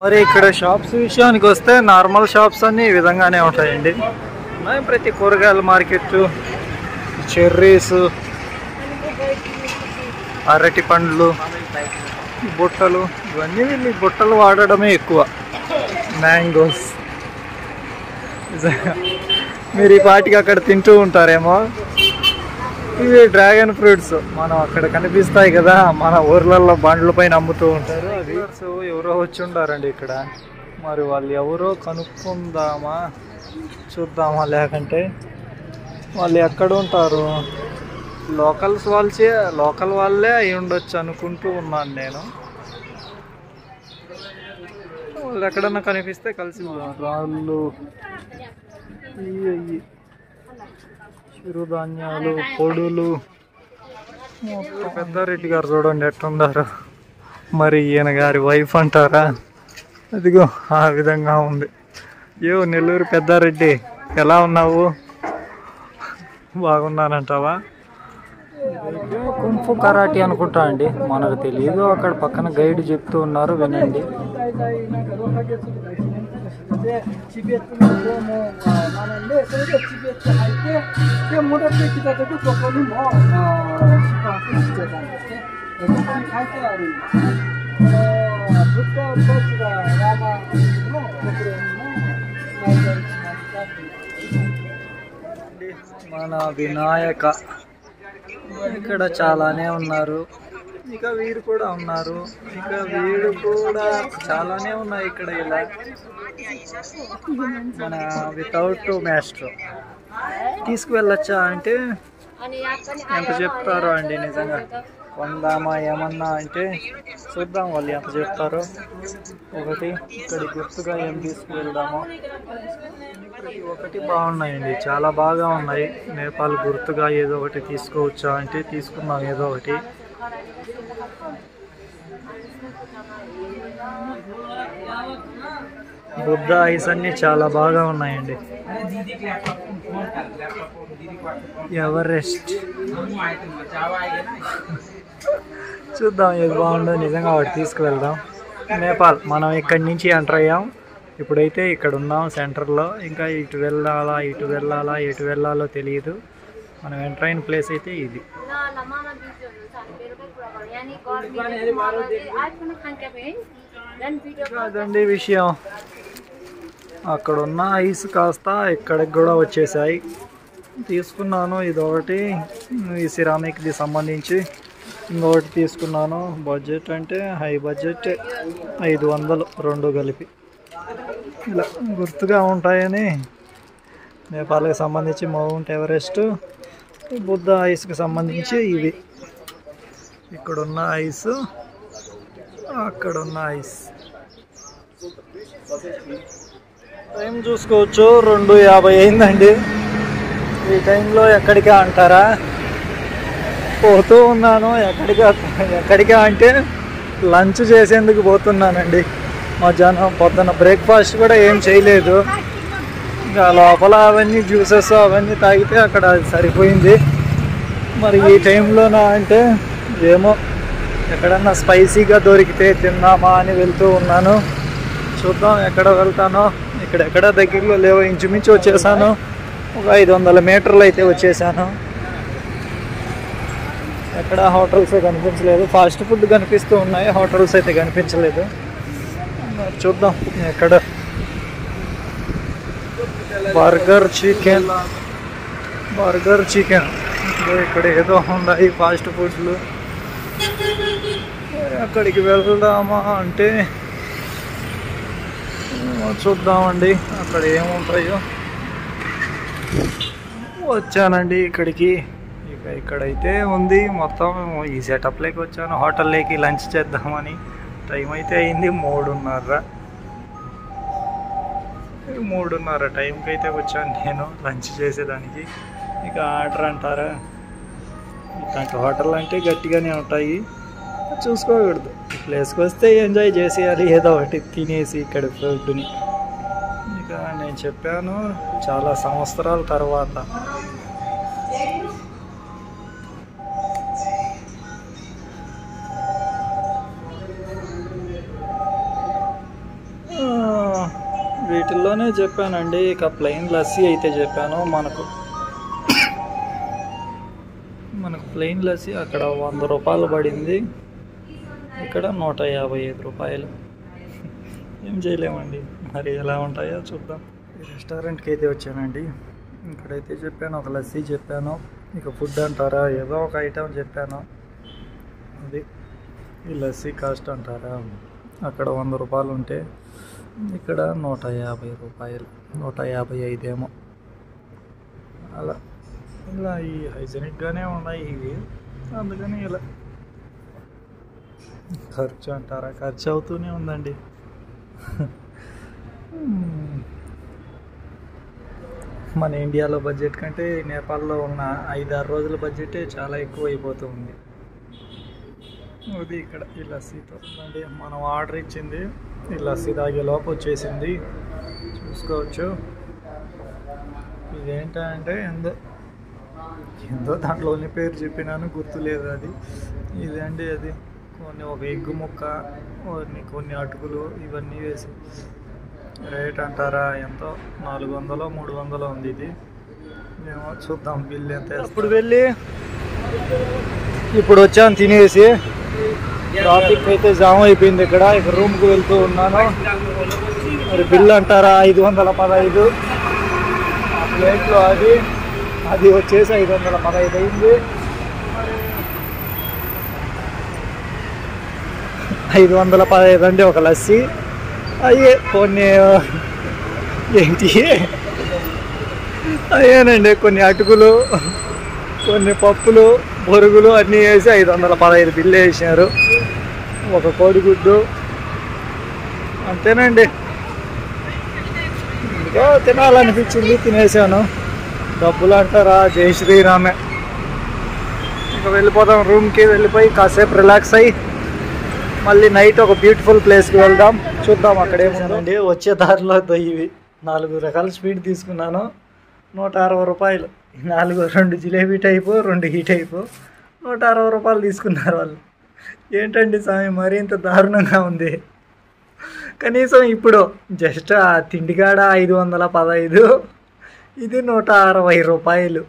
మరి ఇక్కడ షాప్స్ విషయానికి వస్తే నార్మల్ షాప్స్ అన్ని ఈ విధంగానే ఉంటాయండి. ప్రతి కూరగాయల మార్కెట్, చెర్రీస్, అరటి పండ్లు, బుట్టలు, ఇవన్నీ వీళ్ళు బుట్టలు వాడడమే ఎక్కువ. మ్యాంగోస్ మీరు ఈ పాటికి అక్కడ తింటూ ఉంటారేమో. ఇవి డ్రాగన్ ఫ్రూట్స్ మనం అక్కడ కనిపిస్తాయి కదా, మన ఊర్లలో బండ్ల పైన అమ్ముతూ ఉంటారు. అవి ఎవరో వచ్చి ఉంటారండి ఇక్కడ. మరి వాళ్ళు ఎవరో కనుక్కుందామా, చూద్దామా, లేకంటే వాళ్ళు ఎక్కడ ఉంటారు. లోకల్ వాళ్ళే అయి ఉండొచ్చు అనుకుంటూ ఉన్నాను నేను. వాళ్ళు ఎక్కడన్నా కనిపిస్తే కలిసి రాళ్ళు, చిరుధాన్యాలు, పొడులు. పెద్దారెడ్డి గారు చూడండి ఎట్లుండారు. మరి ఈయన గారి వైఫ్ అంటారా, అదిగో ఆ విధంగా ఉంది. నెల్లూరు పెద్దారెడ్డి ఎలా ఉన్నావు? బాగున్నానంటావా? కుంఫు కరాటీ అనుకుంటా అండి, మనకు తెలియదు. అక్కడ పక్కన గైడ్ చెప్తూ ఉన్నారు, వినండి. మన వినాయక ఇక్కడ చాలానే ఉన్నారు. ఇక వీరు కూడా ఉన్నారు. ఇక వీడు కూడా చాలానే ఉన్నాయి ఇక్కడ. ఇలా మన వితౌట్ మాస్టర్ తీసుకువెళ్ళొచ్చా అంటే ఎంత చెప్తారో అండి. నిజంగా కొందామా ఏమన్నా అంటే చూద్దాం వాళ్ళు ఎంత చెప్తారో. ఒకటి ఇక్కడి గుర్తుగా ఏం తీసుకువెళ్దామో. ప్రతి ఒక్కటి బాగున్నాయండి, చాలా బాగా ఉన్నాయి. నేపాల్ గుర్తుగా ఏదో ఒకటి తీసుకోవచ్చా అంటే తీసుకుందాం ఏదో ఒకటి. బుద్ధ ఐస్ అన్ని చాలా బాగా ఉన్నాయండి. ఎవరెస్ట్ చూద్దాం ఏది బాగుందో. నిజంగా వాటి తీసుకువెళ్దాం. నేపాల్ మనం ఇక్కడి నుంచి ఎంటర్ అయ్యాం. ఇప్పుడైతే ఇక్కడ ఉన్నాం సెంటర్లో. ఇంకా ఇటు వెళ్ళాలా ఎటు వెళ్ళాలో తెలియదు. మనం ఎంటర్ అయిన ప్లేస్ అయితే ఇది. అదండి విషయం. అక్కడున్న ఐస్ కాస్త ఇక్కడికి కూడా వచ్చేసాయి. తీసుకున్నాను ఇదొకటి, ఈ సిరామిక్ది సంబంధించి. ఇంకొకటి తీసుకున్నాను. బడ్జెట్ అంటే హై బడ్జెట్, 500 రెండు కలిపి. ఇలా గుర్తుగా ఉంటాయని నేపాల్కి సంబంధించి మౌంట్ ఎవరెస్ట్, బుద్ధ ఐస్కి సంబంధించి ఇవి. ఇక్కడున్న ఐస్, అక్కడున్న ఐస్. టైం చూసుకోవచ్చు, 2:50 అయిందండి. ఈ టైంలో ఎక్కడికా అంటారా, పోతూ ఉన్నాను. ఎక్కడికా అంటే లంచ్ చేసేందుకు పోతున్నానండి. మధ్యాహ్నం పొద్దున్న బ్రేక్ఫాస్ట్ కూడా ఏం చేయలేదు. ఇంకా లోపల అవన్నీ జ్యూసెస్ అవన్నీ తాగితే అక్కడ సరిపోయింది. మరి ఈ టైంలోనా అంటే ఏమో ఎక్కడన్నా స్పైసీగా దొరికితే తిందామా అని వెళ్తూ ఉన్నాను. చూద్దాం ఎక్కడ వెళ్తానో. ఇక్కడెక్కడ దగ్గరలో లేవు, ఇంచుమించు వచ్చేసాను. ఒక 500 మీటర్లు అయితే వచ్చేసాను. ఎక్కడ హోటల్స్ కనిపించలేదు. ఫాస్ట్ ఫుడ్ కనిపిస్తూ ఉన్నాయి, హోటల్స్ అయితే కనిపించలేదు. చూద్దాం ఎక్కడ. బర్గర్ చికెన్ ఇక్కడ ఏదో ఉన్నాయి ఫాస్ట్ ఫుడ్లు. అక్కడికి వెళ్దామా అంటే చూద్దామండి అక్కడ ఏముంటాయో. వచ్చానండి ఇక్కడికి. ఇక్కడైతే ఉంది మొత్తం. ఈ సెటప్లోకి వచ్చాను, హోటల్లోకి లంచ్ చేద్దామని. టైం అయితే అయింది 3:30 టైంకి అయితే వచ్చాను నేను లంచ్ చేసేదానికి. ఇక ఆర్డర్ అంటారా, ఇట్లాంటి హోటల్ అంటే గట్టిగానే ఉంటాయి, చూసుకోకూడదు. ఈ ప్లేస్కి వస్తే ఎంజాయ్ చేసేయాలి, ఏదో ఒకటి తినేసి ఇక్కడ ఫుడ్ని. ఇక నేను చెప్పాను చాలా సంవత్సరాల తర్వాత వీటిల్లోనే చెప్పానండి. ఇక ప్లెయిన్ లస్సీ అయితే చెప్పాను. మనకు ప్లెయిన్ లస్సీ అక్కడ 100 రూపాయలు పడింది, ఇక్కడ 155 రూపాయలు. ఏం చేయలేమండి, మరి ఎలా ఉంటాయో చూద్దాం. ఈ రెస్టారెంట్కి అయితే వచ్చానండి. ఇక్కడైతే చెప్పాను, ఒక లస్సీ చెప్పాను. ఇక ఫుడ్ అంటారా, ఏదో ఒక ఐటెం చెప్పాను. అది ఈ లస్సీ కాస్ట్ అంటారా, అక్కడ 100 రూపాయలు ఉంటే ఇక్కడ 150 రూపాయలు, 155 ఏమో. అలా ఇలా ఈ హైజెనిక్గానే ఉన్నాయి ఇవి, అందుకని ఇలా. ఖర్చు అంటారా, ఖర్చు అవుతూనే ఉందండి. మన ఇండియాలో బడ్జెట్ కంటే నేపాల్లో ఉన్న 5-6 రోజుల బడ్జెటే చాలా ఎక్కువ అయిపోతుంది. అది ఇక్కడ ఈ లస్సీతో అండి. మనం ఆర్డర్ ఇచ్చింది ఈ లస్సీ తాగే లోపు వచ్చేసింది, చూసుకోవచ్చు. ఇదేంటంటే ఎందో దాంట్లోని పేరు చెప్పినాను, గుర్తులేదు అది. ఇదండి అది ఒక ఎగ్గు ముక్క, కొన్ని అటుకులు, ఇవన్నీ వేసి రేట్ అంటారా ఎంతో 400-300 ఉంది. ఇది మేము చూద్దాం బిల్ ఎంత. ఇప్పుడు వచ్చాను తినేసి. ట్రాఫిక్ అయితే జామ్ అయిపోయింది ఇక్కడ. ఇక రూమ్కి వెళ్తూ ఉన్నాను. మరి బిల్ అంటారా 515. ఆ ప్లేట్లో అది వచ్చేసి 515 అయింది. 515 అండి ఒక లస్సీ. అయ్యే కొన్ని ఏంటి అయ్యేనండి, కొన్ని అటుకులు, కొన్ని పప్పులు, బొరుగులు అన్నీ వేసి 515 బిల్లు వేసినారు. ఒక కోడిగుడ్డు, అంతేనండి. ఇంకా తినాలనిపించింది, తినేసాను. డబ్బులు అంటారా జై శ్రీరామే. ఇంకా వెళ్ళిపోదాం రూమ్కి. వెళ్ళిపోయి కాసేపు రిలాక్స్ అయ్యి మళ్ళీ నైట్ ఒక బ్యూటిఫుల్ ప్లేస్కి వెళ్దాం. చూద్దాం అక్కడ ఏముందండి. వచ్చే దారిలో ఇవి 4 రకాల స్వీట్ తీసుకున్నాను, 160 రూపాయలు. 2 జిలేబీ టైపు, 2 ఈ టైపు, 160 రూపాయలు తీసుకున్నారు వాళ్ళు. ఏంటండి స్వామి, మరీ ఇంత దారుణంగా ఉంది. కనీసం ఇప్పుడు జస్ట్ ఆ తిండికాడ 515, ఇది 160 రూపాయలు.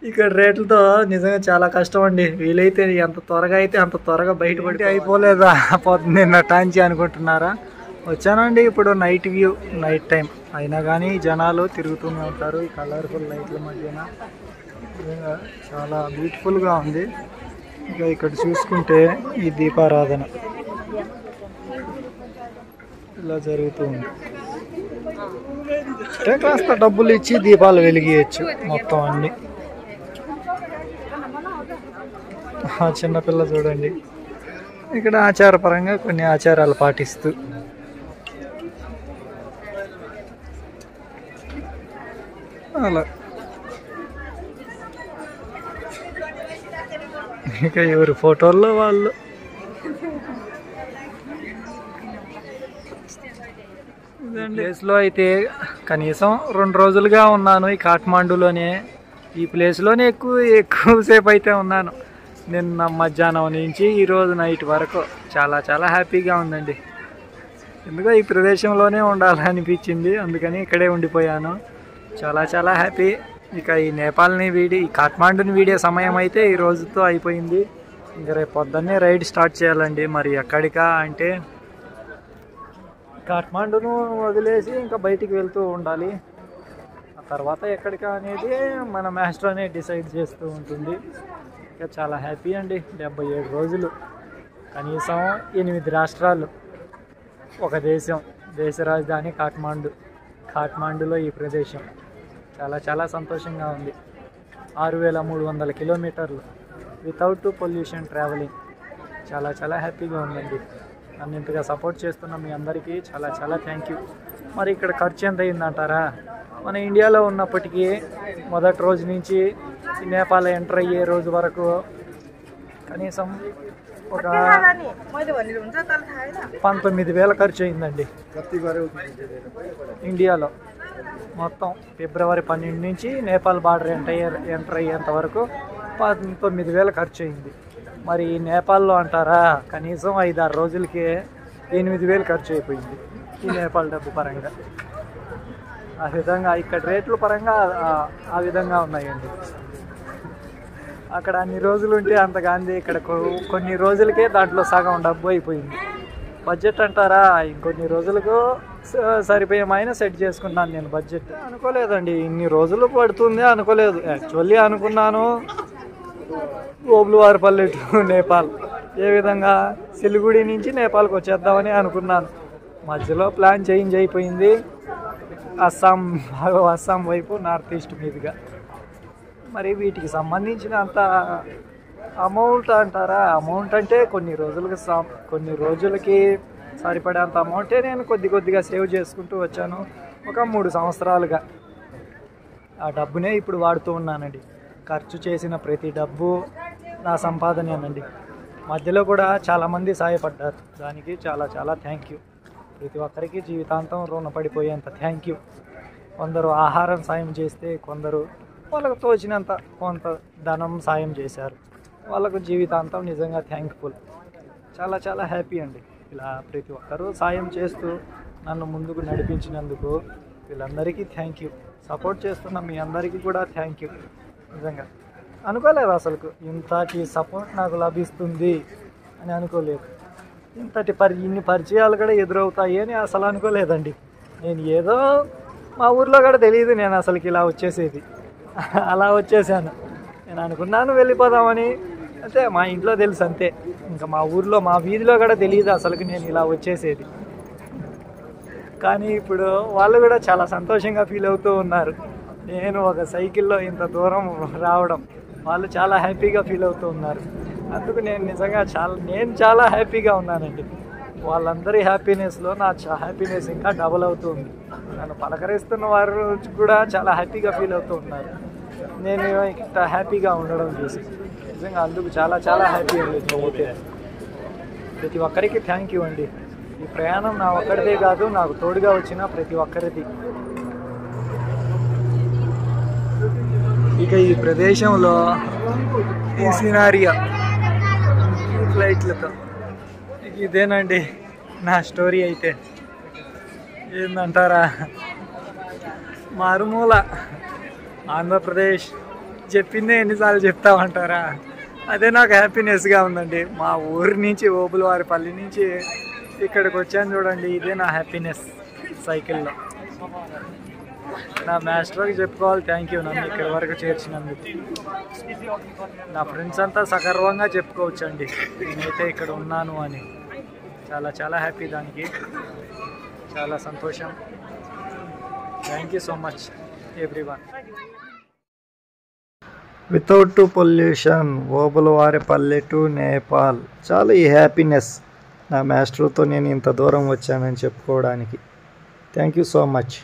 ఇక్కడ రేట్లతో నిజంగా చాలా కష్టం అండి. వీలైతే ఎంత త్వరగా అయితే అంత త్వరగా బయటపడి అయిపోలేదా నిన్న టాంచి అనుకుంటున్నారా. వచ్చానండి ఇప్పుడు నైట్ వ్యూ, నైట్ టైం అయినా కానీ జనాలు తిరుగుతూనే ఉంటారు ఈ కలర్ఫుల్ లైట్ల మధ్యన. నిజంగా చాలా బ్యూటిఫుల్గా ఉంది. ఇంకా ఇక్కడ చూసుకుంటే ఈ దీపారాధన ఇలా జరుగుతూ ఉంది. అంటే కాస్త డబ్బులు ఇచ్చి దీపాలు వెలిగియచ్చు మొత్తం అన్నీ. చిన్నపిల్ల చూడండి, ఇక్కడ ఆచారపరంగా కొన్ని ఆచారాలు పాటిస్తూ అలా. ఇక ఎవరి ఫోటోల్లో వాళ్ళు. ప్లేస్లో అయితే కనీసం 2 రోజులుగా ఉన్నాను ఈ కాఠ్మాండూలోనే. ఈ ప్లేస్లోనే ఎక్కువసేపు అయితే ఉన్నాను. నిన్న మధ్యాహ్నం నుంచి ఈరోజు నైట్ వరకు చాలా హ్యాపీగా ఉందండి. ఎందుకో ఈ ప్రదేశంలోనే ఉండాలనిపించింది, అందుకని ఇక్కడే ఉండిపోయాను. చాలా హ్యాపీ. ఇక ఈ నేపాల్ని ఈ కాఠ్మాండూని వీడే సమయం అయితే ఈ రోజుతో అయిపోయింది. ఇంకా రేపు పొద్దున్నే రైడ్ స్టార్ట్ చేయాలండి. మరి ఎక్కడికా అంటే కాఠ్మాండూను వదిలేసి ఇంకా బయటికి వెళ్తూ ఉండాలి. ఆ తర్వాత ఎక్కడికా అనేది మన మాస్టర్నే డిసైడ్ చేస్తూ ఉంటుంది. ఇంకా చాలా హ్యాపీ అండి. 77 రోజులు, కనీసం 8 రాష్ట్రాలు, ఒక దేశ రాజధాని కాఠ్మాండూలో ఈ ప్రదేశం. చాలా సంతోషంగా ఉంది. 6300 కిలోమీటర్లు వితౌట్ పొల్యూషన్ ట్రావెలింగ్. చాలా హ్యాపీగా ఉందండి. నన్ను ఇంతగా సపోర్ట్ చేస్తున్న మీ అందరికీ చాలా థ్యాంక్ యూ. మరి ఇక్కడ ఖర్చు ఎంత అయిందంటారా, మన ఇండియాలో ఉన్నప్పటికీ మొదటి రోజు నుంచి నేపాల్ ఎంటర్ అయ్యే రోజు వరకు కనీసం ఒక 19,000 ఖర్చు అయిందండి ఇండియాలో. మొత్తం ఫిబ్రవరి 12 నుంచి నేపాల్ బార్డర్ ఎంటర్ అయ్యేంత వరకు 19,000 ఖర్చు అయింది. మరి నేపాల్లో అంటారా కనీసం 5-6 రోజులకే 8,000 ఖర్చు అయిపోయింది. ఈ నేపాల్ డబ్బు పరంగా. ఆ విధంగా ఇక్కడ రేట్ల పరంగా ఆ విధంగా ఉన్నాయండి. అక్కడ అన్ని రోజులు ఉంటే అంత గాంధీ, ఇక్కడ కొన్ని రోజులకే దాంట్లో సగం డబ్బు అయిపోయింది. బడ్జెట్ అంటారా, ఇంకొన్ని రోజులకు సరిపోయేమైనా సెట్ చేసుకున్నాను నేను. బడ్జెట్ అనుకోలేదండి ఇన్ని రోజులు పడుతుంది అనుకోలేదు. యాక్చువల్లీ అనుకున్నాను ఓబులవారిపల్లి టు నేపాల్, ఏ విధంగా సిలిగుడి నుంచి నేపాల్కి వచ్చేద్దామని అనుకున్నాను. మధ్యలో ప్లాన్ చేంజ్ అయిపోయింది. అస్సాం వైపు నార్త్ ఈస్ట్ మీదుగా. మరి వీటికి సంబంధించిన అంత అమౌంట్ అంటారా, అమౌంట్ అంటే కొన్ని రోజులకి సరిపడేంత అమౌంటే నేను కొద్దిగా సేవ్ చేసుకుంటూ వచ్చాను ఒక 3 సంవత్సరాలుగా. ఆ డబ్బునే ఇప్పుడు వాడుతూ ఉన్నానండి. ఖర్చు చేసిన ప్రతి డబ్బు నా సంపాదనేనండి. మధ్యలో కూడా చాలామంది సహాయపడ్డారు, దానికి చాలా చాలా థ్యాంక్ యూ. ప్రతి ఒక్కరికి జీవితాంతం రుణపడిపోయేంత థ్యాంక్ యూ. కొందరు ఆహారం సాయం చేస్తే, కొందరు వాళ్ళకు తోచినంత కొంత ధనం సాయం చేశారు. వాళ్ళకు జీవితాంతం నిజంగా థ్యాంక్ఫుల్. చాలా చాలా హ్యాపీ అండి. ఇలా ప్రతి ఒక్కరూ సాయం చేస్తూ నన్ను ముందుకు నడిపించినందుకు వీళ్ళందరికీ థ్యాంక్ యూ. సపోర్ట్ చేస్తున్న మీ అందరికీ కూడా థ్యాంక్ యూ. నిజంగా అనుకోలేదు అసలు ఇంతటి సపోర్ట్ నాకు లభిస్తుంది అని అనుకోలేదు. ఇన్ని పరిచయాలు కూడా ఎదురవుతాయి అని అసలు అనుకోలేదండి. నేను ఏదో మా ఊర్లో కూడా తెలియదు నేను అసలుకి ఇలా వచ్చేసేది. అలా వచ్చేసాను. నేను అనుకున్నాను వెళ్ళిపోదామని, అంటే మా ఇంట్లో తెలుసు అంతే. ఇంకా మా ఊర్లో, మా వీధిలో కూడా తెలియదు అసలుకి నేను ఇలా వచ్చేసేది. కానీ ఇప్పుడు వాళ్ళు కూడా చాలా సంతోషంగా ఫీల్ అవుతూ ఉన్నారు. నేను ఒక సైకిల్లో ఇంత దూరం రావడం వాళ్ళు చాలా హ్యాపీగా ఫీల్ అవుతూ ఉన్నారు. అందుకు నేను నిజంగా చాలా హ్యాపీగా ఉన్నానండి. వాళ్ళందరి హ్యాపీనెస్లో నా హ్యాపీనెస్ ఇంకా డబుల్ అవుతుంది. నన్ను పలకరిస్తున్న వారు కూడా చాలా హ్యాపీగా ఫీల్ అవుతూ ఉన్నారు నేను ఇంత హ్యాపీగా ఉండడం చూసి. నిజంగా అందుకు చాలా చాలా హ్యాపీ అండి. నేనైతే ప్రతి ఒక్కరికి థ్యాంక్ యూ అండి. ఈ ప్రయాణం నా ఒక్కడిదే కాదు, నాకు తోడుగా వచ్చిన ప్రతి ఒక్కరిది. ఇక ఈ ప్రదేశంలో ఈ సినారియా ఫ్లైట్లతో ఇదేనండి నా స్టోరీ. అయితే ఏందంటారా, మారుమూల ఆంధ్రప్రదేశ్ చెప్పిందే ఎన్నిసార్లు చెప్తామంటారా, అదే నాకు హ్యాపీనెస్గా ఉందండి. మా ఊరి నుంచి, ఓబులవారిపల్లి నుంచి ఇక్కడికి వచ్చాను చూడండి, ఇదే నా హ్యాపీనెస్. సైకిల్లో నా మాస్టర్కి చెప్పుకోవాలి థ్యాంక్ యూ, నన్ను ఇక్కడి వరకు చేర్చినందుకు. నా ఫ్రెండ్స్ అంతా సగర్వంగా చెప్పుకోవచ్చు అండి నేనైతే ఇక్కడ ఉన్నాను అని. చాలా చాలా హ్యాపీ, దానికి చాలా సంతోషం. Thank you so much everyone. Without pollution, Obulavaripalli to Nepal. చాలా ఈ హ్యాపీనెస్ నా మాస్టర్తో నేను ఇంత దూరం వచ్చానని చెప్పుకోవడానికి. Thank you so much.